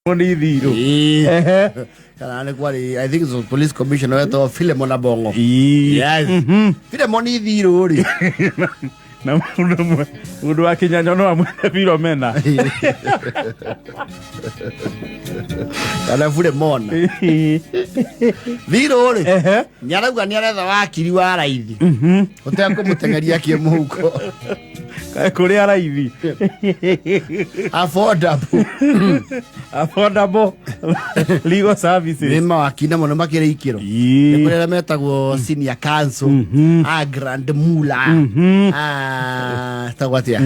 Moni Thiiru. I think it's police commissioner to Philemon Abongo. Yes. Philemon Thiiru. Na mundu akinyanya no amwene Philomena. Kana Philemon. Thiiru. Nyarauga ni aretha wakiri wa raithi. Utekumutengeria kiemuhuko. Kuri araithi. Affordable legal services. Nima wakina muno makire ikiro. Nikurera metagwo senior counsel, grand mula. Tagwatia.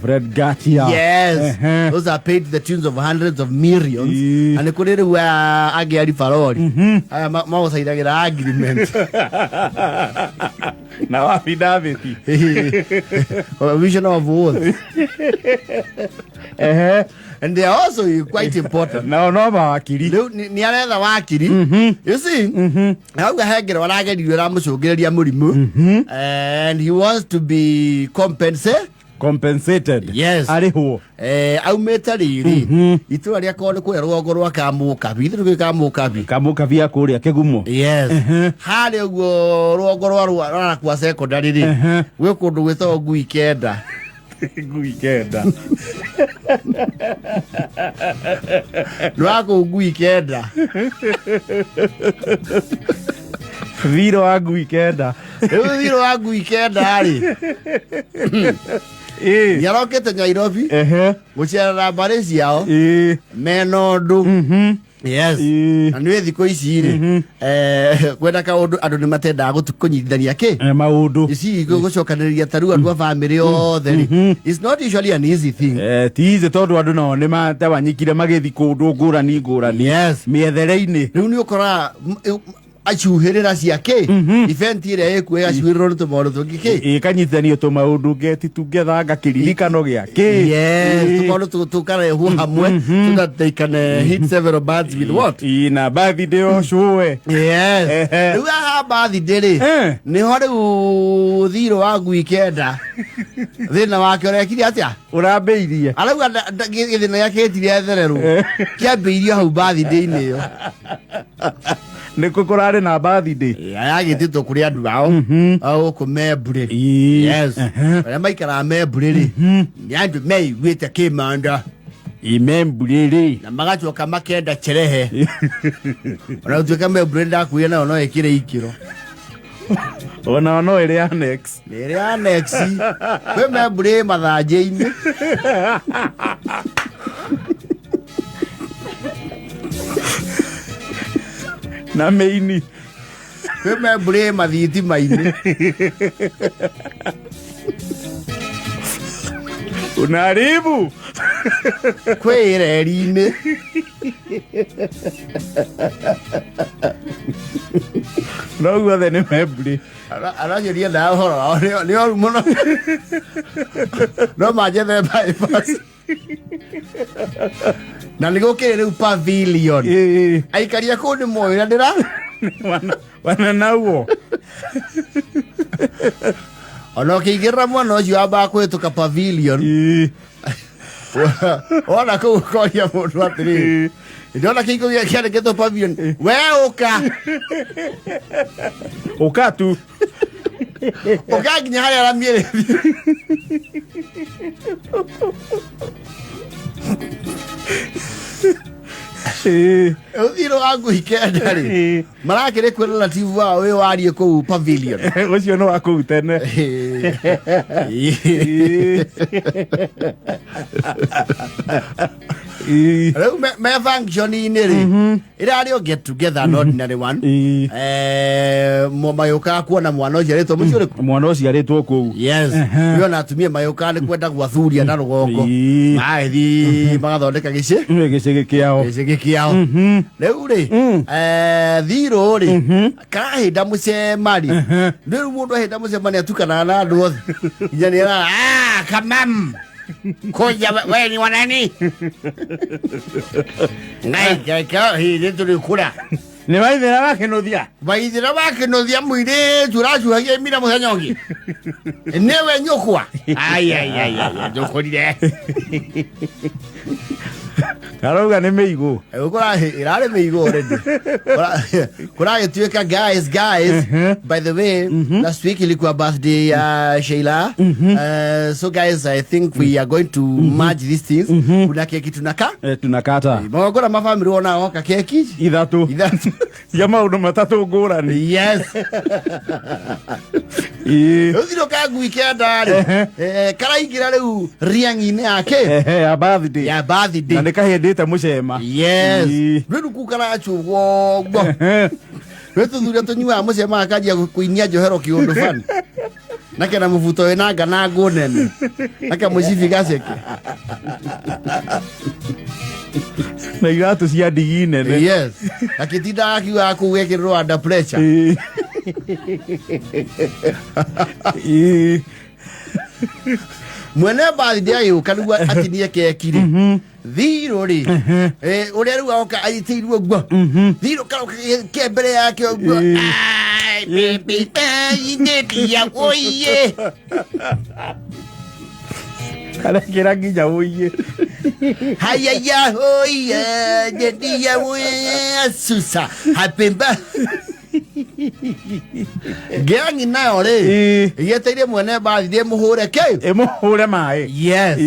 Fred Gatia. Yes. Those are paid to the tunes of hundreds of millions. And kurere wa agiari farori. Mawasaidagira agreement. Na affidavit. Vision of words. And they are also quite important. No wakiri. Ni aretha wakiri. You see? Hauga hegera waragerirwe ramucungireria murimu. And he wants to be compensated. Yes. Ariho. Aumeta riri. Itura ria kone ko rwogo rwa kamuka. Bithu ke kamuka. Kamuka via kuria kegumo. Yes. Hale guo rwogo rwa kwa secondary ri. Gwe kundu gwetho Ngui Kenda. Ngui Kenda. Lwako Ngui Kenda. Thiiru wa Ngui Kenda. Thiiru wa Ngui Kenda ari. Yarokete Nairobi. Gucerera mbari ciao. Menondu. Yes. And we thiko ici ri. Kwenda ka undu andu ni matenda gutukunyithania ki? Maundu. Ici gucokaniriria taru andu a family othe ri. It's not usually an easy thing. Ti easy tondu andu no ni matawanyikire magithi kundu ngurani. Yes. Miethere-ini. Riu ni ukora achuhirira ciake event ire ekwe achuhirira to maundu tungi ki kanyithanio to maundu ngeti tungetha kiririkano giake. Yes, to maundu tukare hu hamwe so that they can hit several birds with what ina birthday show. Yes. Riu ha birthday ri ni ho riu Thiiru wa Ngui Kenda thina wake urekire atia urambeirie arauga thina yake etire thereru kiambeirio hau birthday ni yo niko kurare na birthday yagititwo kuri andu ao au ku Membley. Yes. Maikara Membley ri ni andu meiguite kimanda Membley na magacoka makenda cherehe ona utuika Membley ndakuye na no ekire ikiro ona no ere annex kwe Membley mathanjini na meini kwe Membley mathiti maini unaribu kwe reri-ini no guothe ni Membley arageria na horo ni oru muno no majethe bypass na nigokire riu pavilion aikaria ku ni moyo ndira wana nawo ono kigira mwana ucio amba kwituka pavilion ona ku koria mundu atiri ndona kiko kiare geto pavilion we uka tu uka ginya hali ala miere Thiiru wa Ngui Kenda ri marakire kwira relative wa we warie ku pavilion ucio no aku tene me function ini ri ira get together an ordinary one mayuka kuona mwana ucio aritwo mucio mwana ucio aritwo ku. Yes. Yo na atumia mayuka ni kwenda gwathuria na rugongo maithi magathondeka gicigi kiao riu ri Thiiru ri kahinda mucemari riu mundu ahinda mucemari atukana na andu othe inya ni ra kamam koja we ni wanani ngai kaka hii ndio kula Nĩ maithĩra makĩnũthia. Maithĩra makĩnũthia mũirĩtu ũracuhagia mira mũthenya ũngĩ. Nĩwe nyũkwa. Ai njũkũrire. Karauga nĩ mĩigũ. Ĩrarĩ mĩigũ already. Kũragĩtuĩka guys. By the way, last week ilikuwa birthday ya Sheila. So guys, I think we are going to merge these things. Kuna keki Tunakata. Magogora mafamily wona oka keki. Ithatũ. Ya maũndũ matatũ ngũrani. Yes. Ũthiro ka Ngui Kenda rĩ. Karaingĩra rĩu riang-inĩ yake. Ya birthday. Ya birthday. Na nĩkahĩndĩte mũcema. Yes. Rĩu kukara chugwo. Wetu thuria tunyua mũcema akajia kuinia njohero kĩũndũ fani. Nake na mũbuto wĩna ngana ngũnene. Nake mũcibi gaceke. Na iratũ cia ndigi nene. Yes. Akitinda akiuga kũgwĩkĩrĩrwo under pressure. Mwene birthday ũyũ kanigua atinie keki rĩ. Thiiru rĩ. Ũrĩa rĩu aoka aitĩirwo guo. Thiiru karoka ke mbere yake guo. Ai baby indetia oye. Karekera nginya ũiye. Hayaya oye ndetia oye susa. Happy birthday. Geangi nayo rĩ. Yeteire mwene birthday mũhũre kĩ? Mũhũre maĩ. Yes.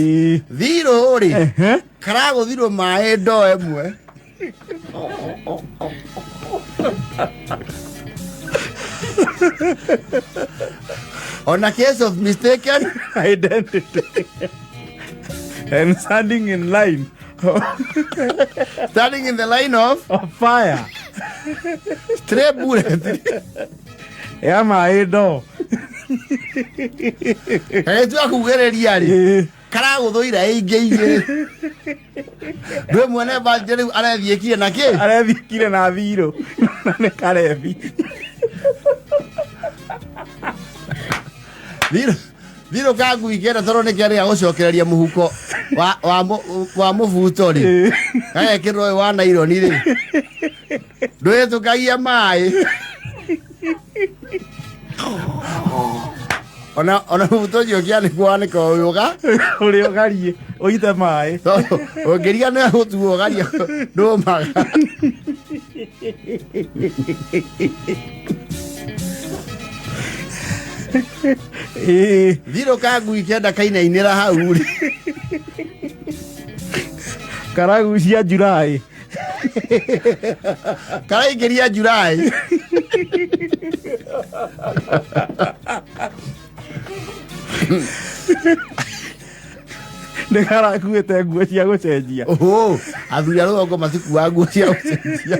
Thiiru rĩ. Karagũthirwo maĩ ndoo ĩmwe. On a case of mistaken identity and standing in line. Standing in the line of fire. Straight bullet. Ya maĩ ndoo. Tu akugereria rĩ. Karagũthũira ingĩ. Ndwe mwene birthday rĩu arethiĩkire na kĩ? Arethiĩkire na Thiiru. Na nĩ karebi. Thiiru ka Ngui Kenda tondũ nĩkĩo rĩa gũcokereria mũhuko wa mũbuto rĩ. Gagekĩrwo ũyũ wa naironi rĩ. Ndũhĩtũkagia maĩ. Ona mũbuto ũcio ũkĩanĩkwo wanĩka ũyũga. Ũrĩa ũgariĩ ũite maĩ. Ũngĩriga nĩ gũtuo ũgaria ndũmaga. Thiiru ka Ngui Kenda kainainĩra hau rĩ. Karagucia Julai. Karaingĩria Julai. Nĩ karakuĩte nguo cia gũcenjia. Athuri a rũgongo matikuaga nguo cia gũcenjia.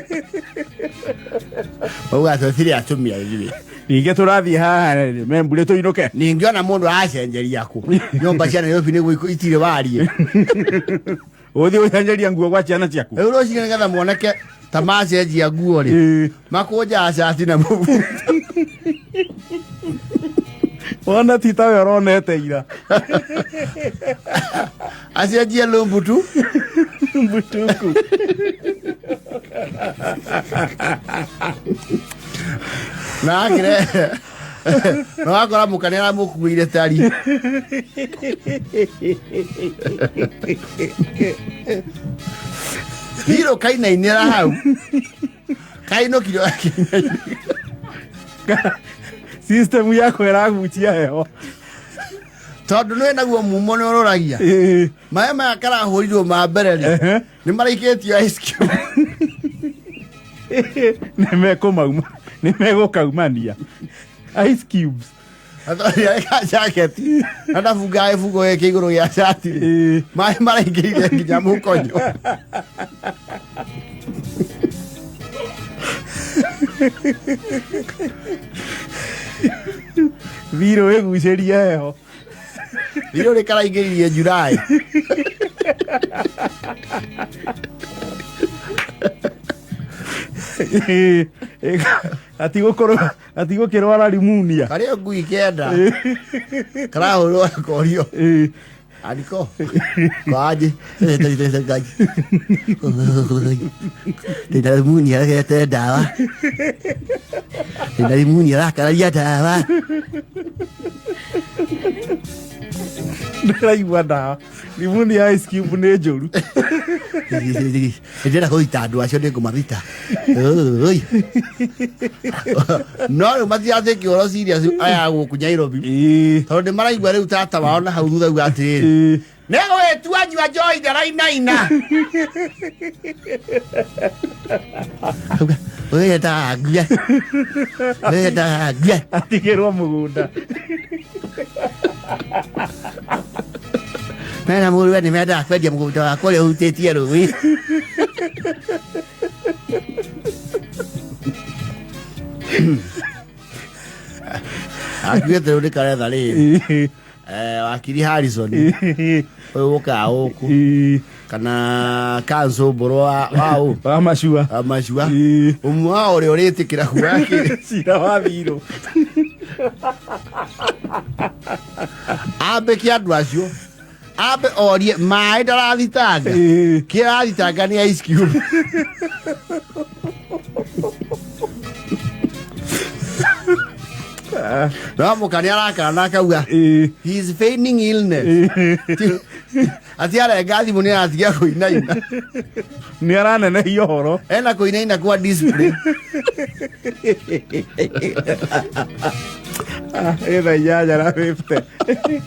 Uga tũtirĩ atumia igĩrĩ. Ningĩ tũrathiĩ haha Membley tũinũke. Ningĩ ona mũndũ aracenjeria kũ. Nyũmba cia Nairobi nĩguo itirĩ wariĩ. Ũthiĩ ũcenjeria nguo gwa ciana ciaku. Rĩu rũciinĩ nĩgetha muoneke ta macenjia nguo rĩ. Makũnja cati na mũbuto. Wona ti tawe ũronete ira. Acenjie lumbutu. Mbutuku. Na akire. No akora mũkanĩra mũkuĩire tari. Thiiru kainainĩra hau. Kainũkire akainainĩra. System yako ĩragucia heho. Tondũ nĩ naguo mumo nĩ ũrũragia. Maĩ maya karahũrirwo ma mbere rĩ. Nĩ maraikĩtio ice cube. Nĩ megũkaumania. Ice cubes. Athoria ka jacket. Adafunga ifugo yake igũrũ gĩa shati. Maĩ maraingĩrire nginya mũkonyo. Thiiru ĩgucĩrie heho. Thiiru nĩ karaingĩririe Julai. Atigũkĩrwara rimunia. Karĩa Ngui Kenda. Karahũrwo korio. Aniko. Kwaje? Tidak muni ya te dawa. Tidak muni ya kararia dawa. Ndĩraigua ndawa rimuni ya ice cube nĩ njũru. Ndĩrenda kũruta andũ acio nĩngũmaruta. No rĩu matiratĩki ũhoro serious aya gũkũ Nairobi tondũ nĩmaraigua rĩu tata wao na hau thutha uga atĩrĩrĩ nĩgũgĩtua nyua njohi ndarainaina. Wenda ngua atigĩrwo mũgũnda. Mena mũrũwe nĩmendaga kwendia mũgũnda wakwa ũrĩa ũhutĩtie rũĩ. Akuĩte rĩu nĩkaretha rĩrĩ wakiri Harrison ũyũ ũkaga gũkũ kana kanso mbũrũ wa macua ũmwe wao ũrĩa ũrĩtĩkĩra kuga cira wa Thiiru ambĩke andũ acio ambe orie maĩ ndarathitanga kĩrathitanga nĩ ice cube. No mũkani arakara na akauga he is feigning illness. Ati arenga thimũ nĩ aratiga kũinaina. Nĩ aranenehia ũhoro ena kũinaina kwa display. Ĩtha inyanya na 50.